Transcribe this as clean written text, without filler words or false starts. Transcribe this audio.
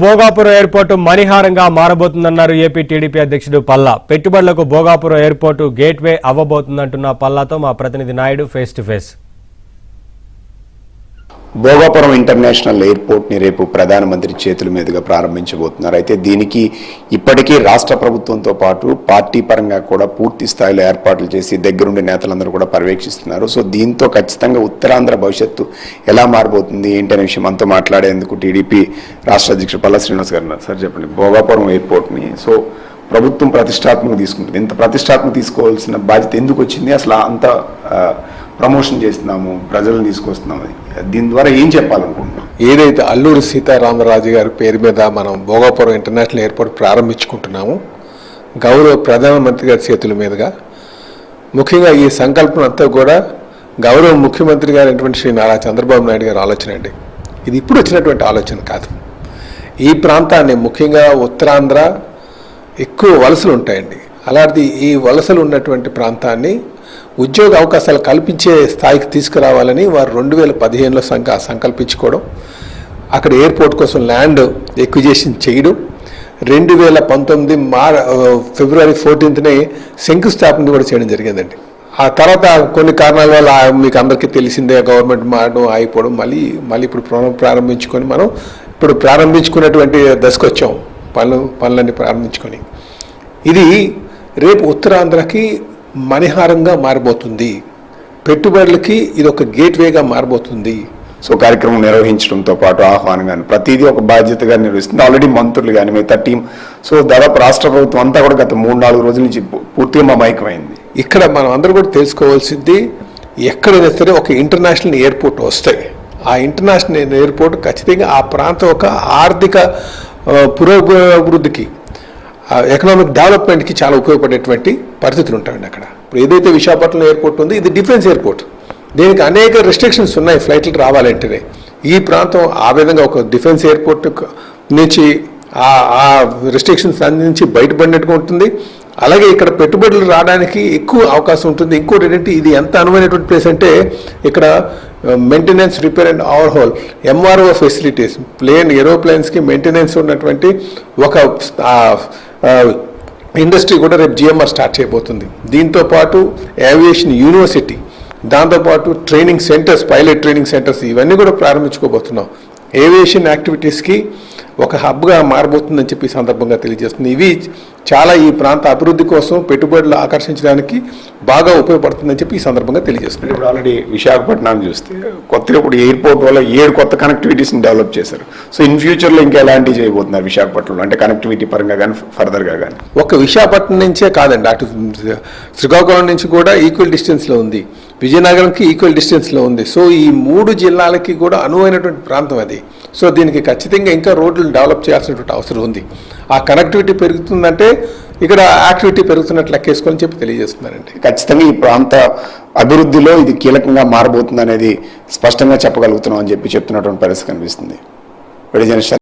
Bhogapuram airport మణిహారంగా మారబోతుందన్నారు AP TDP అధ్యక్షుడు పల్లా. పెట్టుబడులకు Bhogapuram airport gateway అవ్వబోతుందంటున్న పల్లాతో మా ప్రతినిధి Naidu face to face. Bhogapuram international airport ని రేపు ప్రధానమంత్రి చేతుల మీదుగా ప్రారంభించబోతున్నారు. అయితే దీనికి ఇప్పటికీ రాష్ట్ర ప్రభుత్వంతో పాటు పార్టీ పరంగా కూడా పూర్తి స్థాయిలో ఏర్పాట్లు చేసి దగ్గరుండి నేతలందరూ కూడా పర్యవేక్షిస్తున్నారు. సో దీంతో ఖచ్చితంగా ఉత్తరాంధ్ర భవిష్యత్తు ఎలా మారబోతుంది ఏంటనే విషయం మనతో మాట్లాడేందుకు టీడీపీ రాష్ట్ర అధ్యక్షుడు పల్లా శ్రీనివాస్ గారు ఉన్నారు. సార్ చెప్పండి, భోగాపురం ఎయిర్పోర్ట్ ని ప్రభుత్వం ప్రతిష్టాత్మక తీసుకుంటుంది. ఇంత ప్రతిష్టాత్మక తీసుకోవాల్సిన బాధ్యత ఎందుకు వచ్చింది? అసలు అంత ప్రమోషన్ చేస్తున్నాము, ప్రజలను తీసుకొస్తున్నాము, దీని ద్వారా ఏం చెప్పాలనుకుంటున్నాం? ఏదైతే అల్లూరి సీతారామరాజు గారి పేరు మీద మనం భోగాపురం ఇంటర్నేషనల్ ఎయిర్పోర్ట్ ప్రారంభించుకుంటున్నాము, గౌరవ ప్రధానమంత్రి గారి చేతుల మీదుగా, ముఖ్యంగా ఈ సంకల్పం అంతా కూడా గౌరవ ముఖ్యమంత్రి గారైనటువంటి శ్రీ నారా చంద్రబాబు నాయుడు గారి ఆలోచన అండి. ఇది ఇప్పుడు వచ్చినటువంటి ఆలోచన కాదు. ఈ ప్రాంతాన్ని, ముఖ్యంగా ఉత్తరాంధ్ర ఎక్కువ వలసలు ఉంటాయండి. అలాంటి ఈ వలసలు ఉన్నటువంటి ప్రాంతాన్ని ఉద్యోగ అవకాశాలు కల్పించే స్థాయికి తీసుకురావాలని వారు 2015లో సంకల్పించుకోవడం, అక్కడ ఎయిర్పోర్ట్ కోసం ల్యాండ్ ఎక్విజిషన్ చేయడం, 2019 ఫిబ్రవరి 14నే శంకుస్థాపన కూడా చేయడం జరిగిందండి. ఆ తర్వాత కొన్ని కారణాల వల్ల మీకు అందరికీ తెలిసిందే, గవర్నమెంట్ మారడం ఆగిపోవడం, మళ్ళీ ఇప్పుడు ప్రారంభించుకొని మనం ఇప్పుడు ప్రారంభించుకున్నటువంటి దశకు వచ్చాం. పనులన్నీ ప్రారంభించుకొని ఇది రేపు ఉత్తరాంధ్రకి మణిహారంగా మారబోతుంది. పెట్టుబడులకి ఇది ఒక గేట్వేగా మారబోతుంది. సో కార్యక్రమం నిర్వహించడంతో పాటు ఆహ్వానం కానీ ప్రతిదీ ఒక బాధ్యతగా నిర్వహిస్తుంది. ఆల్రెడీ మంత్రులు కానీ మిగతా టీం, సో దాదాపు రాష్ట్ర ప్రభుత్వం అంతా కూడా గత 3-4 రోజుల నుంచి పూర్తిగా మమైకమైంది. ఇక్కడ మనం అందరూ కూడా తెలుసుకోవాల్సింది, ఎక్కడైనా సరే ఒక ఇంటర్నేషనల్ ఎయిర్పోర్ట్ వస్తాయి, ఆ ఇంటర్నేషనల్ ఎయిర్పోర్ట్ ఖచ్చితంగా ఆ ప్రాంతం ఒక ఆర్థిక పురోభివృద్ధికి, ఎకనామిక్ డెవలప్మెంట్కి చాలా ఉపయోగపడేటువంటి పరిస్థితులు ఉంటాయండి. అక్కడ ఇప్పుడు ఏదైతే విశాఖపట్నం ఎయిర్పోర్ట్ ఉంది, ఇది డిఫెన్స్ ఎయిర్పోర్ట్, దీనికి అనేక రెస్ట్రిక్షన్స్ ఉన్నాయి ఫ్లైట్లు రావాలంటేనే. ఈ ప్రాంతం ఆ విధంగా ఒక డిఫెన్స్ ఎయిర్పోర్ట్ నుంచి ఆ రెస్ట్రిక్షన్స్ నుంచి బయటపడినట్టుగా ఉంటుంది. అలాగే ఇక్కడ పెట్టుబడులు రావడానికి ఎక్కువ అవకాశం ఉంటుంది. ఇంకోటి ఏంటంటే, ఇది ఎంత అనువైనటువంటి ప్లేస్ అంటే, ఇక్కడ maintenance, repair and overhaul, MRO facilities, ఏరోప్లేన్స్కి మెయింటెనెన్స్ ఉన్నటువంటి ఒక ఇండస్ట్రీ కూడా రేపు జిఎంఆర్ స్టార్ట్ చేయబోతుంది. దీంతో పాటు ఏవియేషన్ యూనివర్సిటీ, దాంతోపాటు training centres, pilot training centres, ఇవన్నీ కూడా ప్రారంభించుకోబోతున్నాం. ఏవియేషన్ యాక్టివిటీస్కి ఒక హబ్గా మారబోతుందని చెప్పి ఈ సందర్భంగా తెలియజేస్తుంది. ఇవి చాలా ఈ ప్రాంత అభివృద్ధి కోసం పెట్టుబడులు ఆకర్షించడానికి బాగా ఉపయోగపడుతుందని చెప్పి ఈ సందర్భంగా తెలియజేస్తుంది. ఇప్పుడు ఆల్రెడీ విశాఖపట్నాన్ని చూస్తే కొత్తగా ఇప్పుడు ఎయిర్పోర్ట్ వల్ల 7 కొత్త కనెక్టివిటీస్ని డెవలప్ చేశారు. సో ఇన్ ఫ్యూచర్లో ఇంకా ఎలాంటివి చేయబోతున్నారు విశాఖపట్నంలో, అంటే కనెక్టివిటీ పరంగా కానీ ఫర్దర్గా కానీ? ఒక విశాఖపట్నం నుంచే కాదండి, అటు శ్రీకాకుళం నుంచి కూడా ఈక్వల్ డిస్టెన్స్లో ఉంది, విజయనగరంకి ఈక్వల్ డిస్టెన్స్లో ఉంది. సో ఈ 3 జిల్లాలకి కూడా అనువైనటువంటి ప్రాంతం అది. సో దీనికి ఖచ్చితంగా ఇంకా రోడ్లు డెవలప్ చేయాల్సినటువంటి అవసరం ఉంది. ఆ కనెక్టివిటీ పెరుగుతుందంటే ఇక్కడ యాక్టివిటీ పెరుగుతున్నట్లు లెక్కేసుకొని చెప్పి తెలియజేస్తున్నారండి. ఖచ్చితంగా ఈ ప్రాంత అభివృద్ధిలో ఇది కీలకంగా మారబోతుంది అనేది స్పష్టంగా చెప్పగలుగుతున్నాం అని చెప్పి చెప్తున్నటువంటి పరిస్థితి కనిపిస్తుంది.